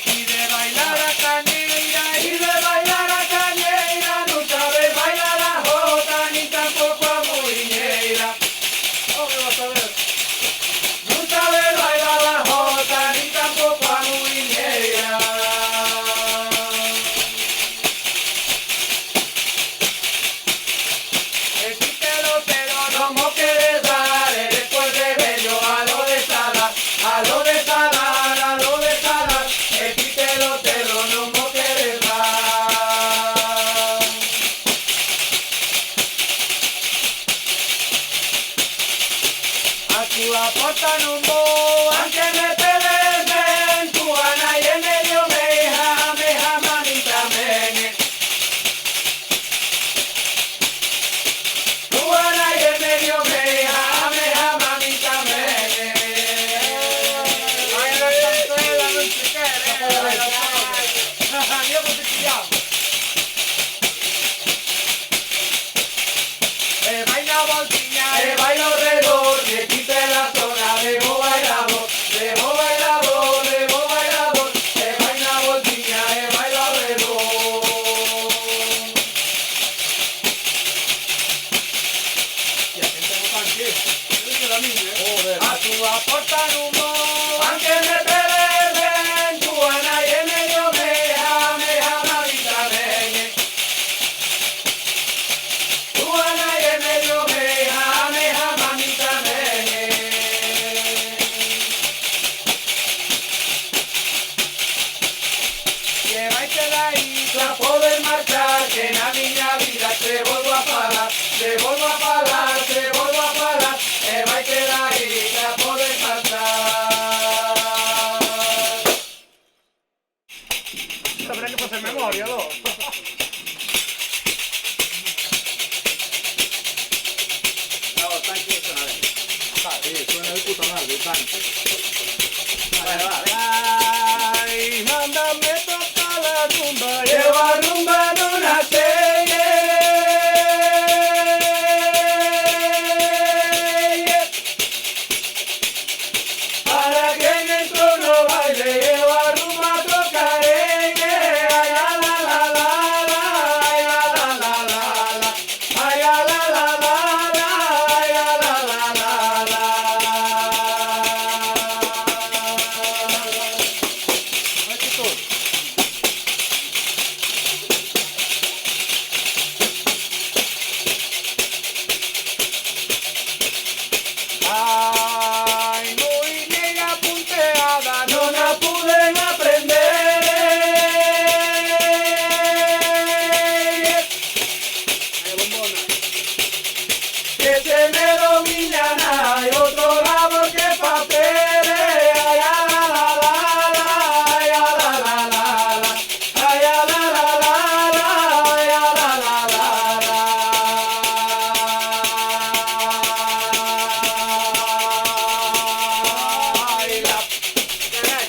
Y de bailar a cañeira, y de bailar a cañeira, no sabe bailar a jota ni tampoco a muiñeira. Oh, ¿qué vas a ver? No sabe bailar la jota ni tampoco a muiñeira. El quítelo pero no mo quieres dar, después de bello a lo de Sala, a lo de Sala, a lo de Sala. El quítelo pero no mo quieres dar. A tu aporta no mo, aunque me peles ven, tu ana y en medio meja manita mene. Tu ana y en medio meja mamita mene. Ay, la cancela, no se quiere. Yo no te pillaba. Baila voltiña, baila alrededor, que quite la zona, debo bailamos, debo bailamos, debo bailamos, baila voltiña, baila alrededor. Y a gente no a tu aporta humo, aunque me peleen, tu ana y en medio meja mamita mene. Tu ana y en medio meja mamita mene. Llévate de ahí para poder marchar, que en la niña vida te vuelvo a parar, te vuelvo a parar, te vuelvo a parar. Llévate de ahí para poder marchar. Habrá que pasar memoria, ¿no? Sí, suena de puta madre, tanque. Ay, mándame tocar la rumba, lleva rumba en una serie. Para que en el trono baile, lleva rumba tocareñe. Ay, la la la la, ay, la la la la, ay, la la la la, ay, la la la la. Ay, muy negra punteada, no la pude aprender. Que se me domina nada y otro lado que papeles. Ay, la la la la, ay, la la la la, ay, la la la la, ay, la la la la. Ay, la caray.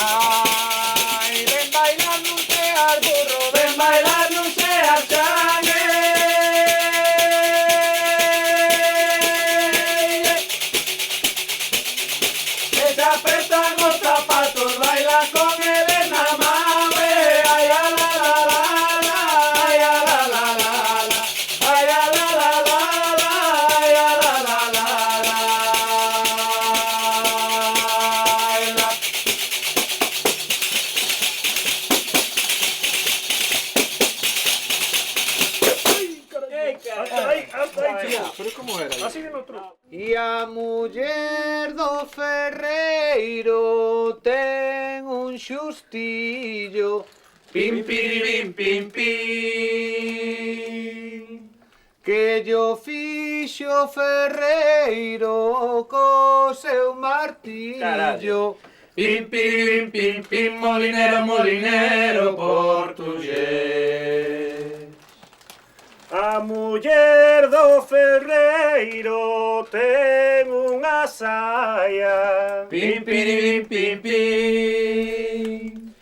Ay, ven bailar, no seas burro, ven bailar, no seas changue. Que te apretan los zapatos, baila con el enamame. Ay, la la la la, ay, la la la la, ay, la la la la, ay, la la la la. Ay, la. Pero ¿cómo era? Así de otro. E a muller do ferreiro ten un xustillo, Pim, pim, pim, pim. que yo fixo ferreiro co seu martillo. Pim, pim, pim, pim, molinero, molinero portugués. A muller do ferreiro ten unha saia Pim, pim, pim, pim.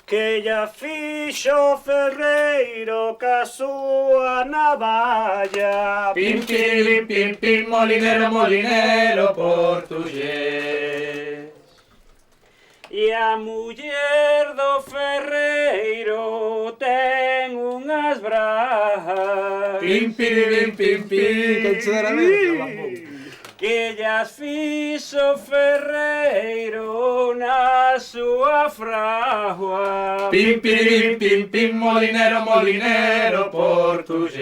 que lla fixo o ferreiro ca súa navalla. Pim, pim, pim, pim, molinero, molinero portugués. E a muller do ferreiro ten unhas brajas Pim, pim, pim, pim. que llas fixo o ferreiro na súa fragua. Pim, pim, pim, pim, molinero, molinero portugués.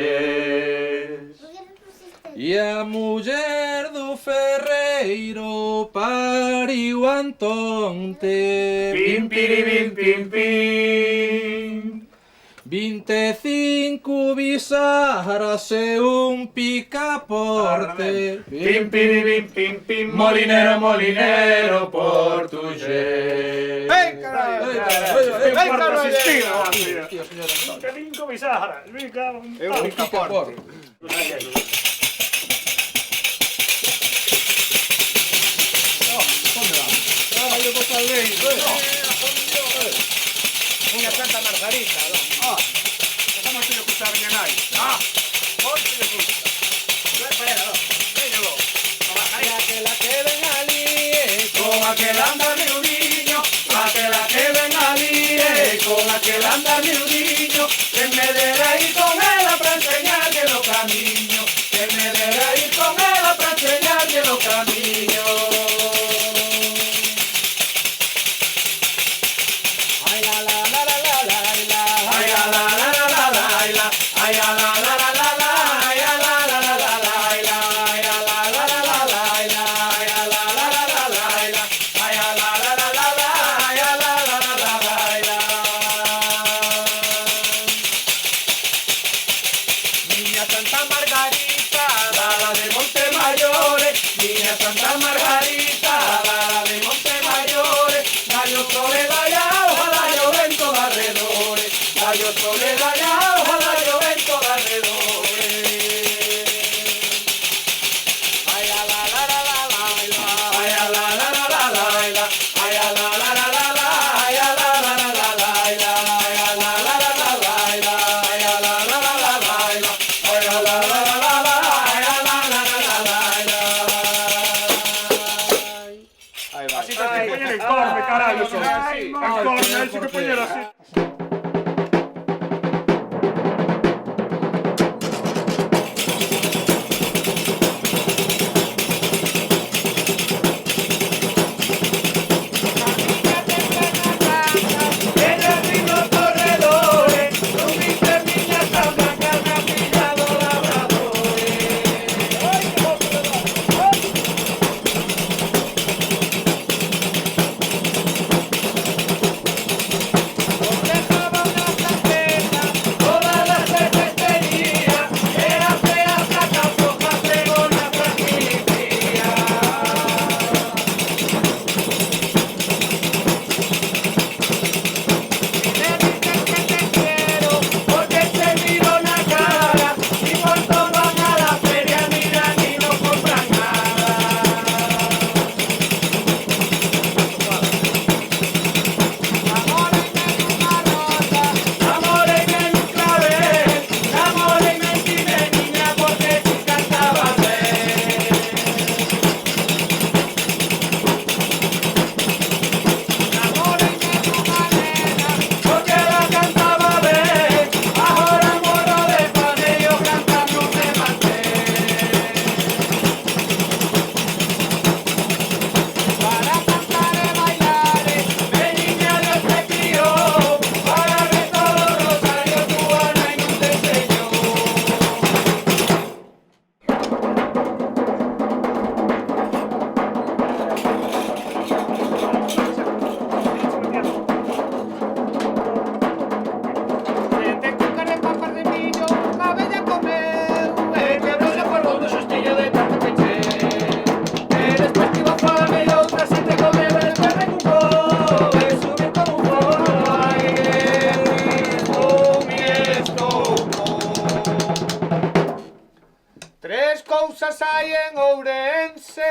E a muller do ferreiro pariu Antonte. Pim, pim, pim, pim. 25 bisaras e un picaporte. Pim, pim, pim, pim, molinero, molinero portugués. ¡Ven, carajo! ¡Ven, carajo! Que cinco bisaras, mica un É un picaporte. Unha Santa Margarita, non? Como te escuchar bien ahí? Ponte de puta. Espera, no. Venga, vos. Que la que ven ali, Con aquel anda miudiño, aquela que ven ali, con aquel anda miudiño, que me dera ir con ela para enseñarle los caminos, que me dera ir con ela para enseñarle los caminos. ay la la la la la la la. Ay, a la la la la la la, ay, a la la la la la, ay, a la la la la la, ay, a la la la la la, ay, a la la la la la, ay, a la la la la la, ay, a la la la la la. Niña Santa Margarita, La de Montemayores, niña Santa Margarita, la de Montemayores, gallo soledad ya, ojalá lloven todos alrededores, gallo soledad ya, ojalá lloven todos alrededores. ay la la la la la la la. Ay, a la la la la la la, ay, a la la la la la, ay, a la la la la la, ay, a la la la la la, ay, a la la la la la, ay, a la la la la la, ay, a la la la la la, ay, a la la la la la. Ahí va. Así te ponen el corte, carajo. El corte, así que ponen así. En los mismos corredores, con mis niñas tan blancas me han pillado labradores. cousas hai en Ourense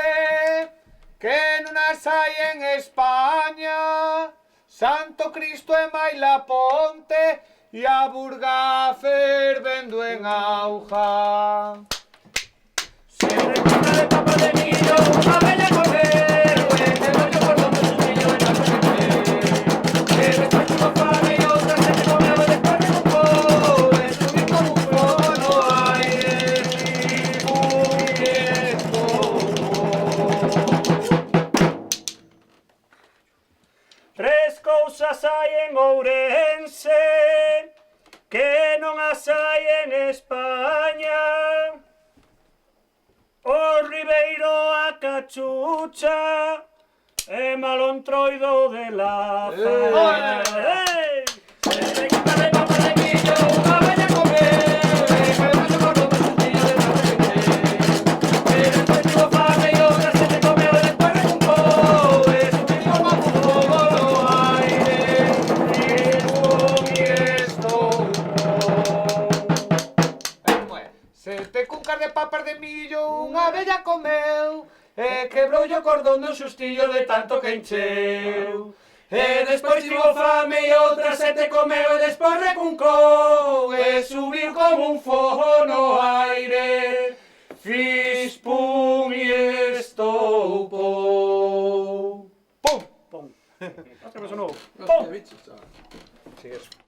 que non as hai en España. Santo Cristo e Maila Ponte e a Burga fervendo en auga. Se recorta de papa de millo, unha bella comer, o que brollo por donde un millo de tanto que comer. Que despois tuvo fame e outra se te comeu e despois recucou, e subir como un fogo no aire, Tres cousas hai en Ourense que non as hai en España. O ribeiro, a cachucha e malontroido de la Se quita de papa de millo, unha bella comer, que brollo por donde un millo de tanto que comer. Que despois tuvo fame e outra se te comeu e despois recucou, e subir como un fogo no aire, Sete cuncas de papas de millo unha vella comeu, e quebrou o cordón do xustillo de tanto que encheu. E despois tivo fame e outra se te comeu e despois recuncou, e subiu como un fogo no aire, fis pum e estoupou. Pum! Pum! Hostia, me sonou. Hostia, bicho, chaval. Sí, eso.